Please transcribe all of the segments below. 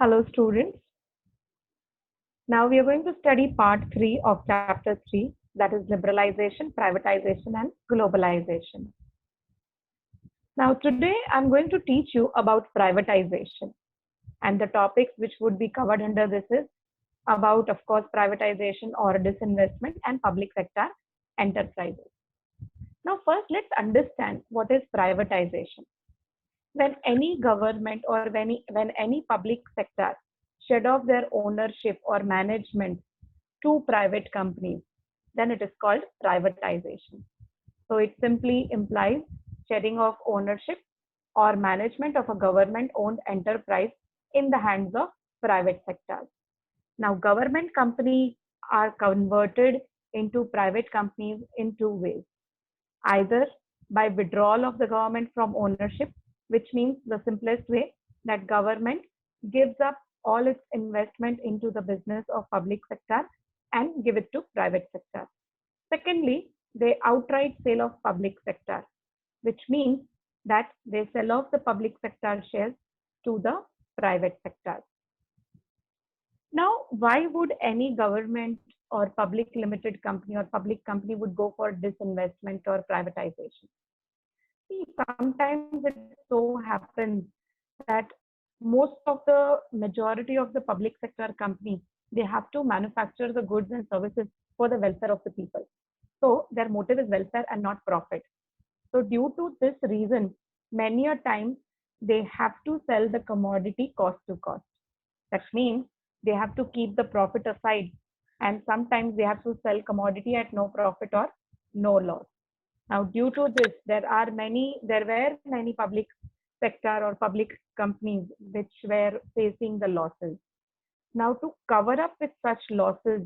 Hello students. Now we are going to study part 3 of chapter 3, that is liberalization, privatization and globalization. Now today I'm going to teach you about privatization, and the topics which would be covered under this is about, of course, privatization or disinvestment and public sector enterprises. Now first let's understand what is privatization. When any government or when any public sector shed off their ownership or management to private companies, then it is called privatization. So it simply implies shedding of ownership or management of a government owned enterprise in the hands of private sectors. Now government companies are converted into private companies in two ways: either by withdrawal of the government from ownership, which means the simplest way that government gives up all its investment into the business of public sector and give it to private sector. Secondly, they outright sale of public sector, which means that they sell off the public sector shares to the private sector. Now, why would any government or public limited company or public company would go for disinvestment or privatization? See, sometimes it so happens that most of the majority of the public sector companies, they have to manufacture the goods and services for the welfare of the people. So their motive is welfare and not profit. So due to this reason, many a time they have to sell the commodity cost to cost. That means they have to keep the profit aside, and sometimes they have to sell commodity at no profit or no loss. Now, due to this, there were many public sector or public companies which were facing the losses. Now, to cover up with such losses,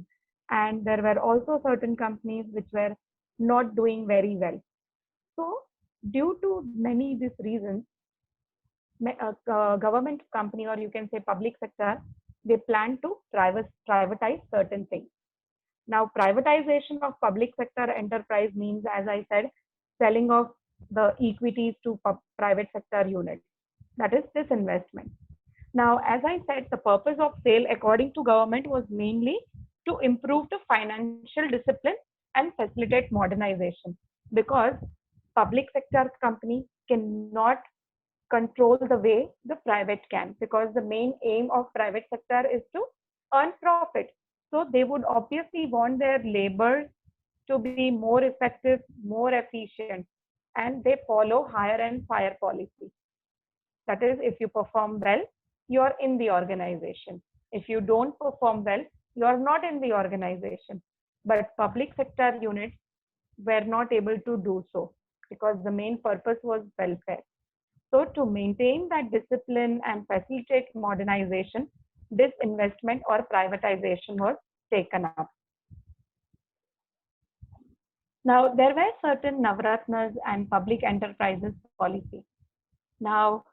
and there were also certain companies which were not doing very well. So, due to many these reasons, a government company, or you can say public sector, they plan to privatize certain things. Now, privatization of public sector enterprise means, as I said, selling of the equities to private sector units. That is disinvestment. Now, as I said, the purpose of sale, according to government, was mainly to improve the financial discipline and facilitate modernization, because public sector company cannot control the way the private can, because the main aim of private sector is to earn profit. So they would obviously want their labor to be more effective, more efficient, and they follow hire and fire policy. That is, if you perform well, you're in the organization. If you don't perform well, you're not in the organization. But public sector units were not able to do so, because the main purpose was welfare. So to maintain that discipline and facilitate modernization, disinvestment or privatization was taken up. Now, there were certain Navratnas and public enterprises policy. Now,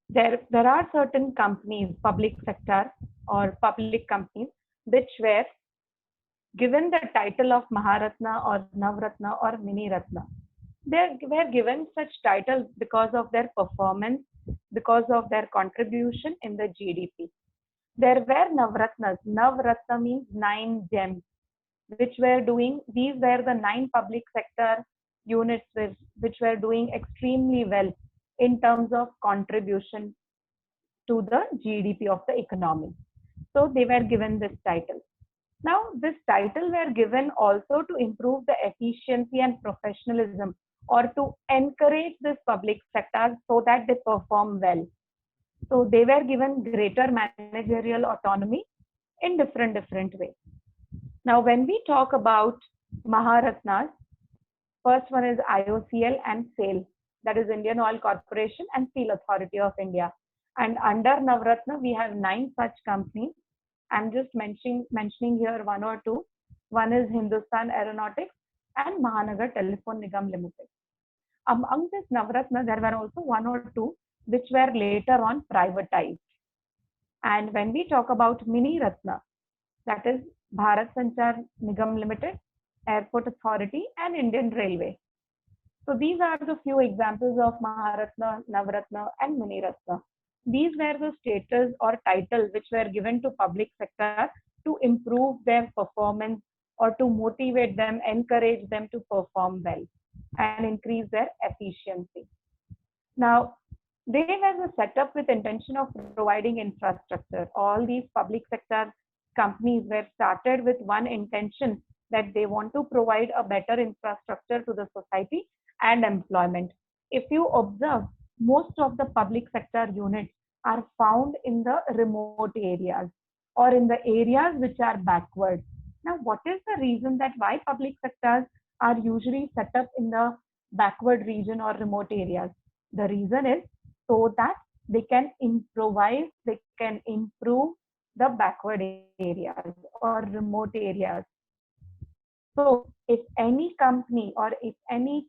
there are certain companies, public sector or public companies, which were given the title of Maharatna or Navratna or Mini Ratna. They were given such titles because of their performance, because of their contribution in the GDP. There were Navratnas. Navratna means 9 gems, which were doing, these were the 9 public sector units which were doing extremely well in terms of contribution to the GDP of the economy. So they were given this title. Now, this title were given also to improve the efficiency and professionalism, or to encourage this public sector so that they perform well. So they were given greater managerial autonomy in different ways. Now, when we talk about Maharatnas, first one is IOCL and SAIL, that is Indian Oil Corporation and Steel Authority of India. And under Navratna, we have 9 such companies. I'm just mentioning here one or two. One is Hindustan Aeronautics and Mahanagar Telephone Nigam Limited. Among this Navratna, there were also 1 or 2 which were later on privatized. And when we talk about Mini Ratna, that is Bharat Sanchar Nigam Limited, Airport Authority and Indian Railway. So these are the few examples of Maharatna, Navratna and Mini Ratna. these were the status or title which were given to public sector to improve their performance or to motivate them, encourage them to perform well and increase their efficiency. Now, they were set up with intention of providing infrastructure. All these public sector companies were started with one intention, that they want to provide a better infrastructure to the society and employment. If you observe, most of the public sector units are found in the remote areas or in the areas which are backward. Now, what is the reason that why public sectors are usually set up in the backward region or remote areas? The reason is so that they can improvise, they can improve the backward areas or remote areas. So if any company or if any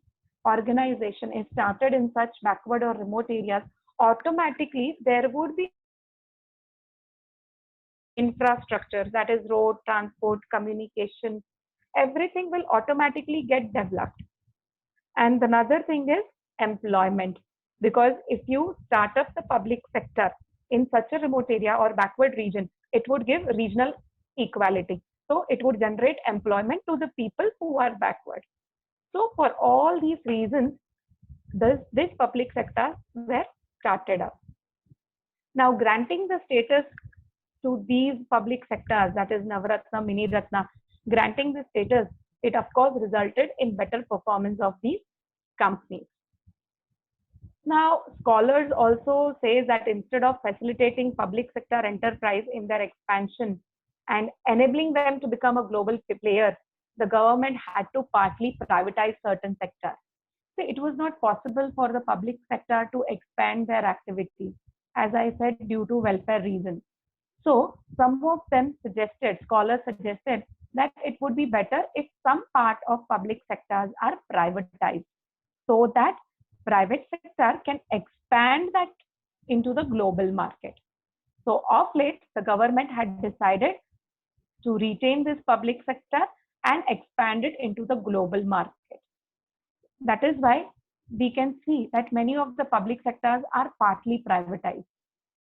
organization is started in such backward or remote areas, automatically there would be infrastructure, that is road, transport, communication, everything will automatically get developed. And another thing is employment. Because if you start up the public sector in such a remote area or backward region, it would give regional equality. So it would generate employment to the people who are backward. So for all these reasons, this public sector were started up. Now granting the status to these public sectors, that is Navaratna, Mini Ratna, granting the status, it of course resulted in better performance of these companies. Now, scholars also say that instead of facilitating public sector enterprise in their expansion and enabling them to become a global player, the government had to partly privatize certain sectors. So it was not possible for the public sector to expand their activity, as I said, due to welfare reasons. So some of them suggested, scholars suggested, that it would be better if some part of public sectors are privatized so that private sector can expand that into the global market. So of late, the government had decided to retain this public sector and expand it into the global market. That is why we can see that many of the public sectors are partly privatized,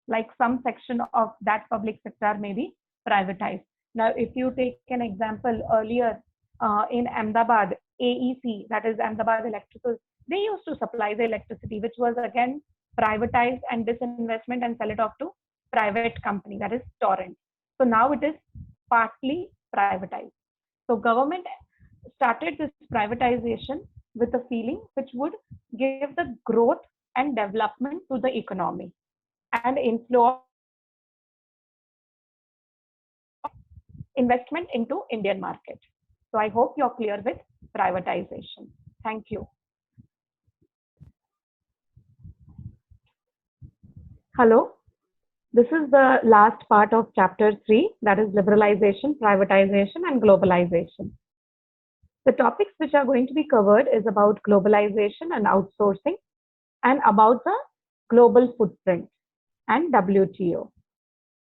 like some section of that public sector may be privatized. Now, if you take an example earlier in Ahmedabad, AEC, that is Ahmedabad Electrical, they used to supply the electricity, which was again privatized and disinvestment and sell it off to private company, that is Torrent. So now it is partly privatized. So government started this privatization with a feeling which would give the growth and development to the economy and inflow investment into Indian market. So I hope you're clear with privatization. Thank you. Hello. This is the last part of chapter 3, that is liberalization, privatization, and globalization. The topics which are going to be covered is about globalization and outsourcing and about the global footprint and WTO.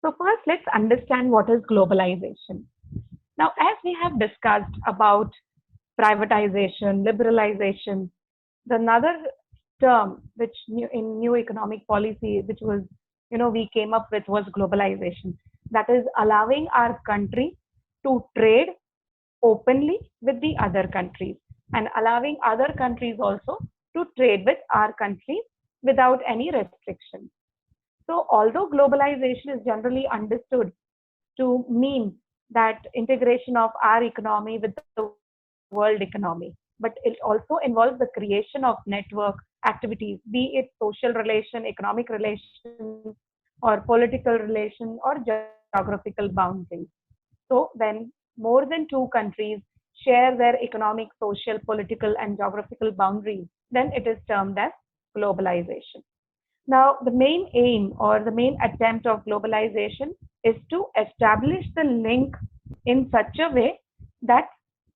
So first, let's understand what is globalization. Now, as we have discussed about privatization, liberalization, the another term which in new economic policy, which was, we came up with was globalization. That is allowing our country to trade openly with the other countries and allowing other countries also to trade with our countries without any restrictions. So although globalization is generally understood to mean that integration of our economy with the world economy, but it also involves the creation of network activities, be it social relation, economic relation, or political relation, or geographical boundaries. So when more than two countries share their economic, social, political, and geographical boundaries, then it is termed as globalization. Now, the main aim or the main attempt of globalization is to establish the link in such a way that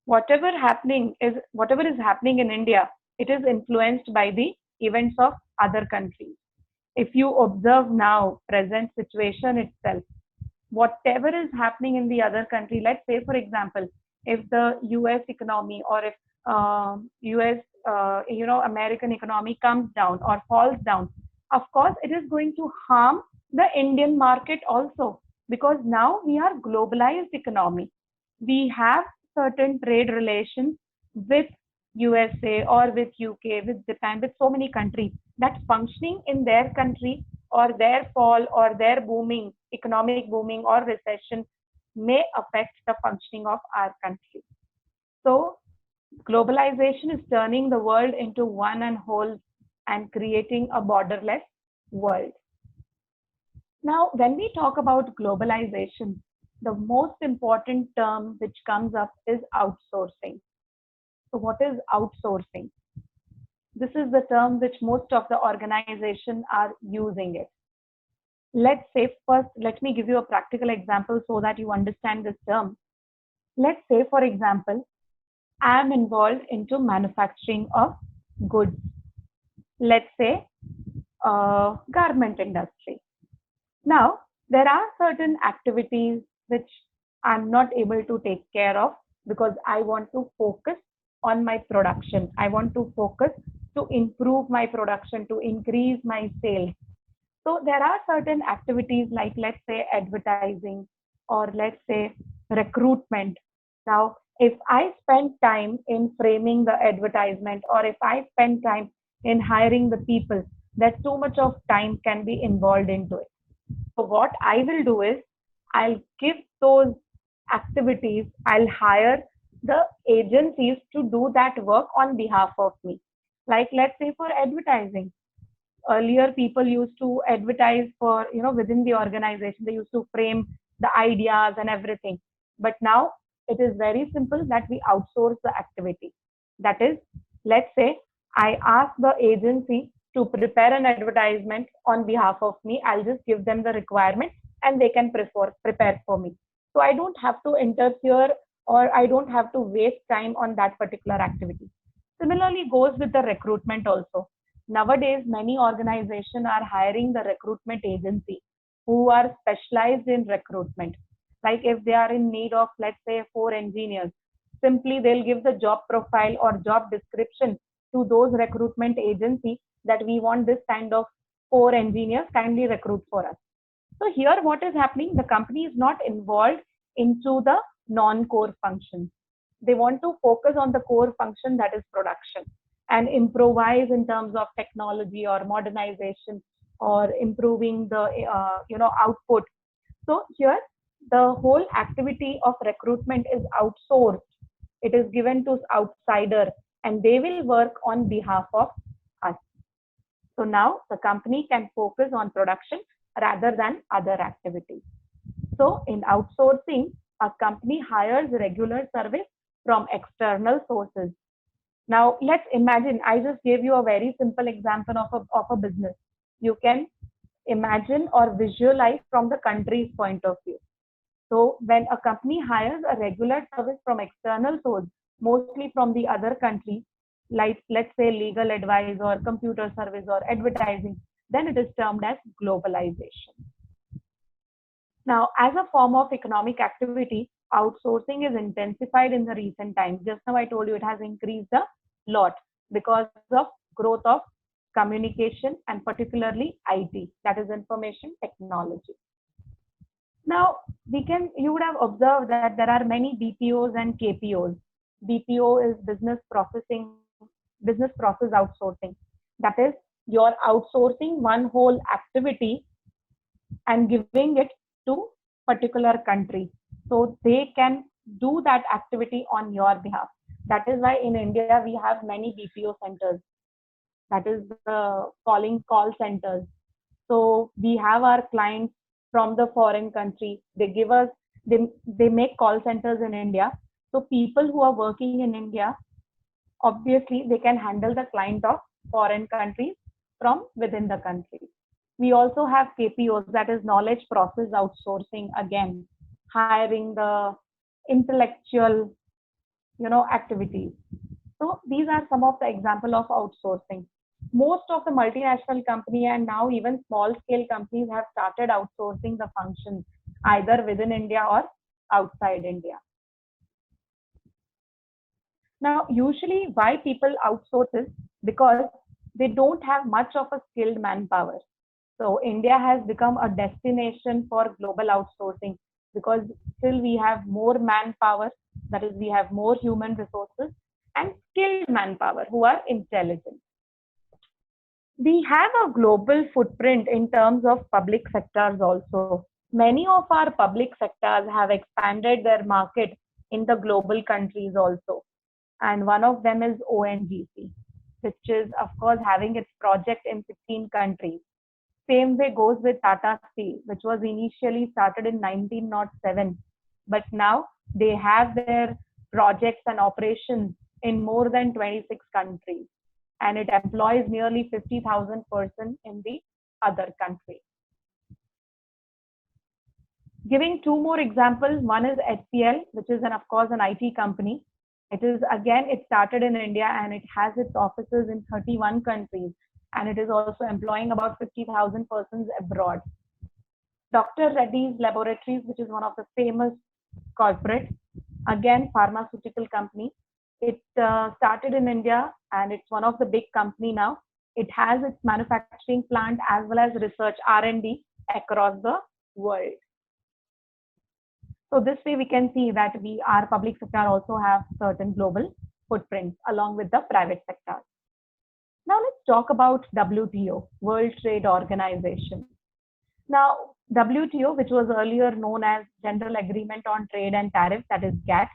whatever is happening in India, it is influenced by the events of other countries. If you observe now, present situation itself, whatever is happening in the other country, let's say, for example, if the US economy or if US, American economy comes down or falls down, of course, it is going to harm the Indian market also, because now we are globalized economy. We have certain trade relations with USA or with UK, with Japan, with so many countries that functioning in their country or their fall or their booming, economic booming or recession may affect the functioning of our country. So globalization is turning the world into one and whole and creating a borderless world. Now, when we talk about globalization, the most important term which comes up is outsourcing. So what is outsourcing? This is the term which most of the organizations are using it. Let's say first, let me give you a practical example so that you understand this term. Let's say, for example, I am involved into manufacturing of goods. Let's say garment industry. Now, there are certain activities which I'm not able to take care of because I want to focus on my production. I want to focus to improve my production, to increase my sales. So there are certain activities like, let's say, advertising or let's say recruitment. Now, if I spend time in framing the advertisement or if I spend time in hiring the people, that too much of time can be involved into it. So what I will do is I'll give those activities, I'll hire the agencies to do that work on behalf of me. Like, let's say for advertising, earlier people used to advertise for, within the organization, they used to frame the ideas and everything. But now it is very simple that we outsource the activity. That is, let's say I ask the agency to prepare an advertisement on behalf of me. I'll just give them the requirement and they can prepare for me. So I don't have to interfere or I don't have to waste time on that particular activity. Similarly goes with the recruitment also. Nowadays, many organizations are hiring the recruitment agency who are specialized in recruitment. Like if they are in need of, let's say, 4 engineers, simply they'll give the job profile or job description to those recruitment agencies that we want this kind of 4 engineers, kindly recruit for us. So here what is happening, the company is not involved into the non-core functions. They want to focus on the core function, that is production, and improvise in terms of technology or modernization or improving the output. So here the whole activity of recruitment is outsourced. It is given to outsider and they will work on behalf of us. So now the company can focus on production rather than other activities. So in outsourcing, a company hires regular service from external sources. Now let's imagine, I just gave you a very simple example of a business. You can imagine or visualize from the country's point of view. So when a company hires a regular service from external source, mostly from the other countries, like let's say legal advice or computer service or advertising, then it is termed as globalization. Now, as a form of economic activity, outsourcing is intensified in the recent times. Just now I told you it has increased a lot because of growth of communication and particularly IT, that is information technology. Now, you would have observed that there are many BPOs and KPOs. BPO is business process outsourcing. That is, you're outsourcing one whole activity and giving it to particular country. So they can do that activity on your behalf. That is why in India, we have many BPO centers. That is the call centers. So we have our clients from the foreign country. They make call centers in India. So people who are working in India, obviously they can handle the client of foreign countries from within the country. We also have KPOs, that is knowledge process outsourcing, again, hiring the intellectual, activities. So these are some of the examples of outsourcing. Most of the multinational company and now even small scale companies have started outsourcing the functions either within India or outside India. Now, usually why people outsource is because they don't have much of a skilled manpower. So India has become a destination for global outsourcing because still we have more manpower, that is, we have more human resources and skilled manpower who are intelligent. We have a global footprint in terms of public sectors also. Many of our public sectors have expanded their market in the global countries also. And one of them is ONGC, which is, of course, having its project in 16 countries. Same way goes with Tata Steel, which was initially started in 1907, but now they have their projects and operations in more than 26 countries, and it employs nearly 50,000 persons in the other countries. Giving two more examples, one is HCL, which is of course an IT company. It started in India and it has its offices in 31 countries, and it is also employing about 50,000 persons abroad. Dr. Reddy's Laboratories, which is one of the famous corporate, again pharmaceutical company. It started in India and it's one of the big company now. It has its manufacturing plant as well as research R&D across the world. So this way we can see that our public sector also have certain global footprints along with the private sector. Now let's talk about WTO, World Trade Organization. Now WTO, which was earlier known as General Agreement on Trade and Tariffs, that is GATT.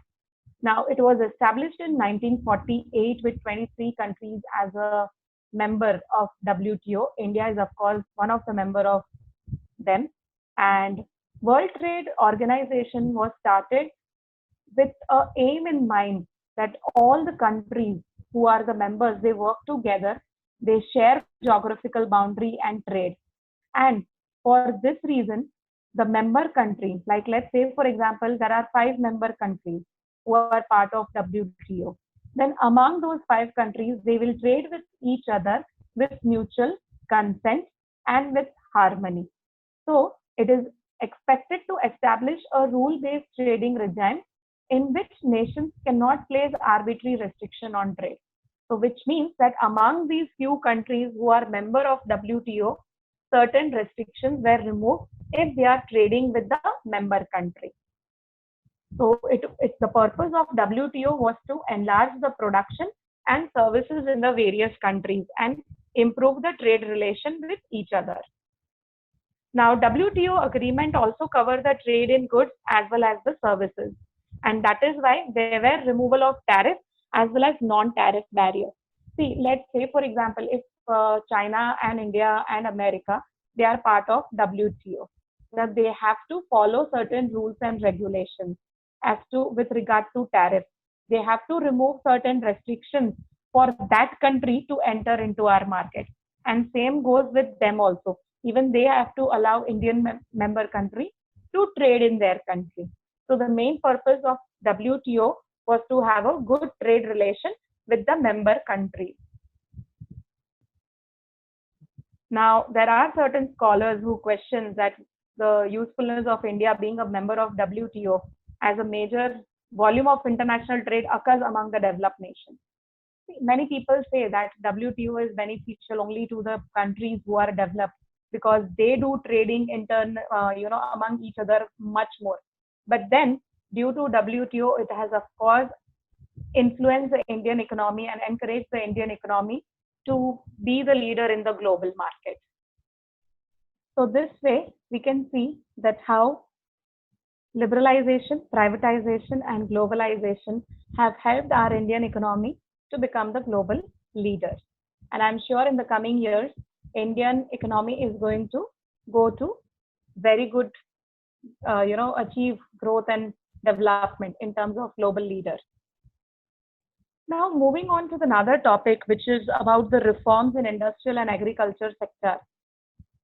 Now it was established in 1948 with 23 countries as a member of WTO. India is of course one of the member of them, and World Trade Organization was started with an aim in mind that all the countries who are the members, they work together, they share geographical boundary and trade. And for this reason, the member countries, like let's say for example, there are 5 member countries who are part of WTO. Then among those 5 countries, they will trade with each other with mutual consent and with harmony. So it is expected to establish a rule-based trading regime in which nations cannot place arbitrary restriction on trade. So which means that among these few countries who are member of WTO, certain restrictions were removed if they are trading with the member country. So the purpose of WTO was to enlarge the production and services in the various countries and improve the trade relation with each other. Now, WTO agreement also cover the trade in goods as well as the services. And that is why there were removal of tariffs as well as non-tariff barriers. See, let's say, for example, if China and India and America, they are part of WTO, that they have to follow certain rules and regulations as to with regard to tariffs. They have to remove certain restrictions for that country to enter into our market. And same goes with them also. Even they have to allow Indian member country to trade in their country. So the main purpose of WTO was to have a good trade relation with the member countries. Now, there are certain scholars who question that the usefulness of India being a member of WTO as a major volume of international trade occurs among the developed nations. Many people say that WTO is beneficial only to the countries who are developed because they do trading among each other much more. But then due to WTO, it has of course influenced the Indian economy and encouraged the Indian economy to be the leader in the global market. So this way we can see that how liberalization, privatization and globalization have helped our Indian economy to become the global leader. And I'm sure in the coming years, Indian economy is going to go to very good, achieve growth and development in terms of global leaders. Now, moving on to another topic, which is about the reforms in industrial and agriculture sector.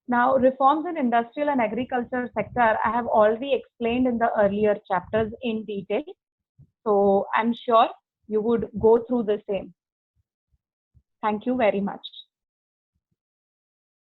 Now, reforms in industrial and agriculture sector, I have already explained in the earlier chapters in detail. So I'm sure you would go through the same. Thank you very much.